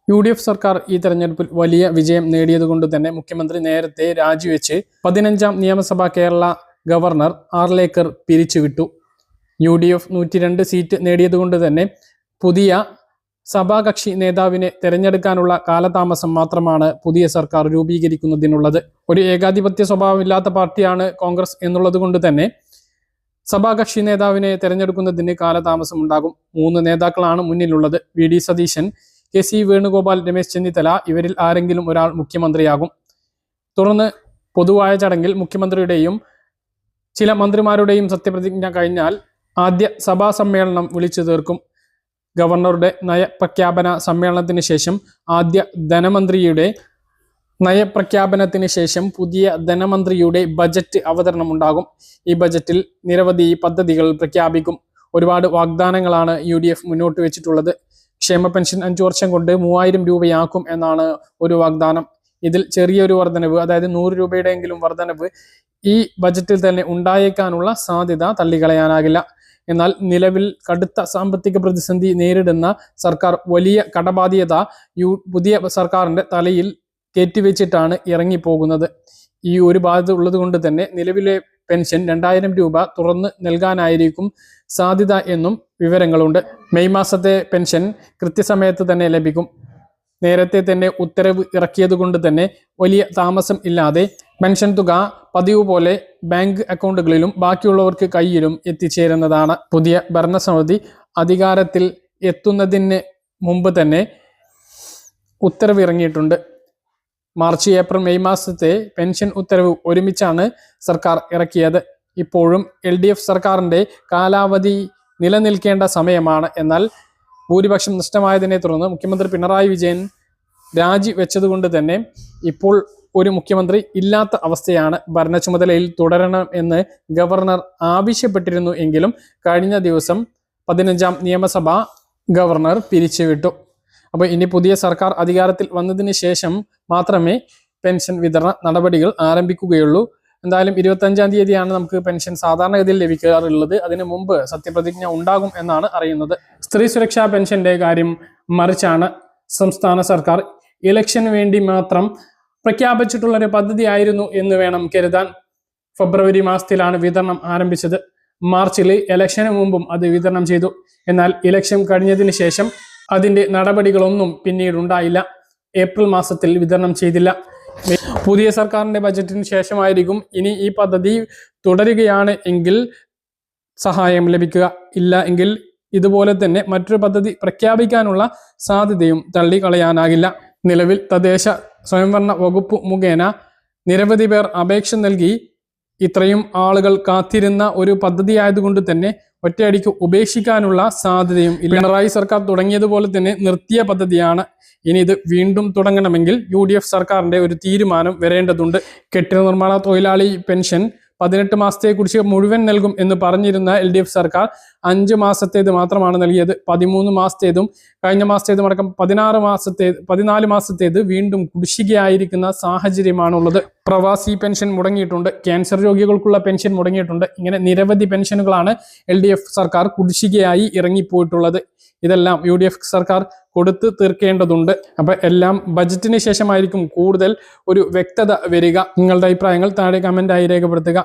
UDF സർക്കാർ ഈ തെരഞ്ഞെടുപ്പിൽ വലിയ വിജയം നേടിയതുകൊണ്ട് തന്നെ മുഖ്യമന്ത്രി നേരത്തെ രാജിവെച്ച് 15ാം നിയമസഭാ കേരള ഗവർണർ ആർലേക്കർ പിരിച്ചുവിട്ടു. UDF 102 സീറ്റ് നേടിയതുകൊണ്ട് തന്നെ പുതിയ സഭാകക്ഷി നേതാവിനെ തെരഞ്ഞെടുക്കാനുള്ള കാലതാമസം മാത്രമാണ് പുതിയ സർക്കാർ രൂപീകരിക്കുന്നതിനുള്ളത്. ഒരു ഏകാധിപത്യ സ്വഭാവമില്ലാത്ത പാർട്ടിയാണ് കോൺഗ്രസ് എന്നുള്ളത് കൊണ്ട് തന്നെ സഭാകക്ഷി നേതാവിനെ തെരഞ്ഞെടുക്കുന്നതിന് കാലതാമസം ഉണ്ടാകും. 3 നേതാക്കളാണ് മുന്നിലുള്ളത്. VD സതീശൻ, KC വേണുഗോപാൽ, രമേശ് ചെന്നിത്തല ഇവരിൽ ആരെങ്കിലും ഒരാൾ മുഖ്യമന്ത്രിയാകും. തുടർന്ന് പൊതുവായ ചടങ്ങിൽ മുഖ്യമന്ത്രിയുടെയും ചില മന്ത്രിമാരുടെയും സത്യപ്രതിജ്ഞ കഴിഞ്ഞാൽ ആദ്യ സഭാ സമ്മേളനം വിളിച്ചു തീർക്കും. ഗവർണറുടെ നയപ്രഖ്യാപന സമ്മേളനത്തിന് ശേഷം ആദ്യ ധനമന്ത്രിയുടെ നയപ്രഖ്യാപനത്തിന് ശേഷം പുതിയ ധനമന്ത്രിയുടെ ബജറ്റ് അവതരണം ഉണ്ടാകും. ഈ ബജറ്റിൽ നിരവധി പദ്ധതികൾ പ്രഖ്യാപിക്കും. ഒരുപാട് വാഗ്ദാനങ്ങളാണ് UDF മുന്നോട്ട് വെച്ചിട്ടുള്ളത്. ക്ഷേമ പെൻഷൻ 5 വർഷം കൊണ്ട് 3000 രൂപയാക്കും എന്നാണ് ഒരു വാഗ്ദാനം. ഇതിൽ ചെറിയൊരു വർധനവ്, അതായത് 100 രൂപയുടെയെങ്കിലും വർധനവ് ഈ ബജറ്റിൽ തന്നെ ഉണ്ടായേക്കാനുള്ള സാധ്യത തള്ളിക്കളയാനാകില്ല. എന്നാൽ നിലവിൽ കടുത്ത സാമ്പത്തിക പ്രതിസന്ധി നേരിടുന്ന സർക്കാർ വലിയ കടബാധ്യത പുതിയ സർക്കാരിന്റെ തലയിൽ കയറ്റിവെച്ചിട്ടാണ് ഇറങ്ങിപ്പോകുന്നത്. ഈ ഒരു ബാധ്യത ഉള്ളത് കൊണ്ട് തന്നെ നിലവിലെ പെൻഷൻ 2000 രൂപ തുറന്ന് നൽകാനായിരിക്കും സാധ്യത എന്നും വിവരങ്ങളുണ്ട്. മെയ് മാസത്തെ പെൻഷൻ കൃത്യസമയത്ത് തന്നെ ലഭിക്കും. നേരത്തെ തന്നെ ഉത്തരവ് ഇറക്കിയത് കൊണ്ട് തന്നെ വലിയ താമസം ഇല്ലാതെ പെൻഷൻ തുക പതിവ് പോലെ ബാങ്ക് അക്കൗണ്ടുകളിലും ബാക്കിയുള്ളവർക്ക് കയ്യിലും എത്തിച്ചേരുന്നതാണ്. പുതിയ ഭരണസമിതി അധികാരത്തിൽ എത്തുന്നതിന് മുമ്പ് തന്നെ ഉത്തരവ് ഇറങ്ങിയിട്ടുണ്ട്. മാർച്ച്, ഏപ്രിൽ, മെയ് മാസത്തെ പെൻഷൻ ഉത്തരവ് ഒരുമിച്ചാണ് സർക്കാർ ഇറക്കിയത്. ഇപ്പോഴും LDF സർക്കാരിൻ്റെ കാലാവധി നിലനിൽക്കേണ്ട സമയമാണ്. എന്നാൽ ഭൂരിപക്ഷം നഷ്ടമായതിനെ തുടർന്ന് മുഖ്യമന്ത്രി പിണറായി വിജയൻ രാജിവെച്ചതുകൊണ്ട് തന്നെ ഇപ്പോൾ ഒരു മുഖ്യമന്ത്രി ഇല്ലാത്ത അവസ്ഥയാണ്. ഭരണ ചുമതലയിൽ തുടരണം എന്ന് ഗവർണർ ആവശ്യപ്പെട്ടിരുന്നു എങ്കിലും കഴിഞ്ഞ ദിവസം 15ാം നിയമസഭ ഗവർണർ പിരിച്ചുവിട്ടു. അപ്പോൾ ഇനി പുതിയ സർക്കാർ അധികാരത്തിൽ വന്നതിന് ശേഷം മാത്രമേ പെൻഷൻ വിതരണ നടപടികൾ ആരംഭിക്കുകയുള്ളൂ. എന്തായാലും 25ാം തീയതിയാണ് നമുക്ക് പെൻഷൻ സാധാരണഗതിയിൽ ലഭിക്കാറുള്ളത്. അതിനു മുമ്പ് സത്യപ്രതിജ്ഞ ഉണ്ടാകും എന്നാണ് അറിയുന്നത്. സ്ത്രീ സുരക്ഷാ പെൻഷന്റെ കാര്യം മറിച്ചാണ്. സംസ്ഥാന സർക്കാർ ഇലക്ഷന് വേണ്ടി മാത്രം പ്രഖ്യാപിച്ചിട്ടുള്ളൊരു പദ്ധതിയായിരുന്നു എന്ന് വേണം കരുതാൻ. ഫെബ്രുവരി മാസത്തിലാണ് വിതരണം ആരംഭിച്ചത്. മാർച്ചിൽ ഇലക്ഷന് മുമ്പും അത് വിതരണം ചെയ്തു. എന്നാൽ ഇലക്ഷൻ കഴിഞ്ഞതിന് ശേഷം അതിൻ്റെ നടപടികളൊന്നും പിന്നീടുണ്ടായില്ല. ഏപ്രിൽ മാസത്തിൽ വിതരണം ചെയ്തില്ല. പുതിയ സർക്കാരിൻ്റെ ബജറ്റിന് ശേഷമായിരിക്കും ഇനി ഈ പദ്ധതി തുടരുകയാണ് എങ്കിൽ സഹായം ലഭിക്കുക. ഇല്ല എങ്കിൽ ഇതുപോലെ തന്നെ മറ്റൊരു പദ്ധതി പ്രഖ്യാപിക്കാനുള്ള സാധ്യതയും തള്ളിക്കളയാനാകില്ല. നിലവിൽ തദ്ദേശ സ്വയംഭരണ വകുപ്പ് മുഖേന നിരവധി പേർ അപേക്ഷ നൽകി ഇത്രയും ആളുകൾ കാത്തിരുന്ന ഒരു പദ്ധതി ആയതുകൊണ്ട് തന്നെ ഒറ്റയടിക്ക് ഉപേക്ഷിക്കാനുള്ള സാധ്യതയും ഇല്ല. പിണറായി സർക്കാർ തുടങ്ങിയതുപോലെ തന്നെ നിർത്തിയ പദ്ധതിയാണ്. ഇനി ഇത് വീണ്ടും തുടങ്ങണമെങ്കിൽ UDF സർക്കാരിന്റെ ഒരു തീരുമാനം വരേണ്ടതുണ്ട്. കെട്ടിട നിർമ്മാണ തൊഴിലാളി പെൻഷൻ 18 മാസത്തെ കുറിച്ച് മുഴുവൻ നൽകും എന്ന് പറഞ്ഞിരുന്ന LDF സർക്കാർ 5 മാസത്തേത് മാത്രമാണ് നൽകിയത്. 13 മാസത്തേതും കഴിഞ്ഞ മാസത്തേതും അടക്കം 14 മാസത്തേത് വീണ്ടും കുടിശ്ശികയായിരിക്കുന്ന സാഹചര്യമാണുള്ളത്. പ്രവാസി പെൻഷൻ മുടങ്ങിയിട്ടുണ്ട്. ക്യാൻസർ രോഗികൾക്കുള്ള പെൻഷൻ മുടങ്ങിയിട്ടുണ്ട്. ഇങ്ങനെ നിരവധി പെൻഷനുകളാണ് LDF സർക്കാർ കുടിശ്ശികയായി ഇറങ്ങിപ്പോയിട്ടുള്ളത്. ഇതെല്ലാം UDF സർക്കാർ കൊടുത്ത് തീർക്കേണ്ടതുണ്ട്. അപ്പം എല്ലാം ബജറ്റിന് ശേഷമായിരിക്കും കൂടുതൽ ഒരു വ്യക്തത വരിക. നിങ്ങളുടെ അഭിപ്രായങ്ങൾ താഴെ കമൻ്റായി രേഖപ്പെടുത്തുക.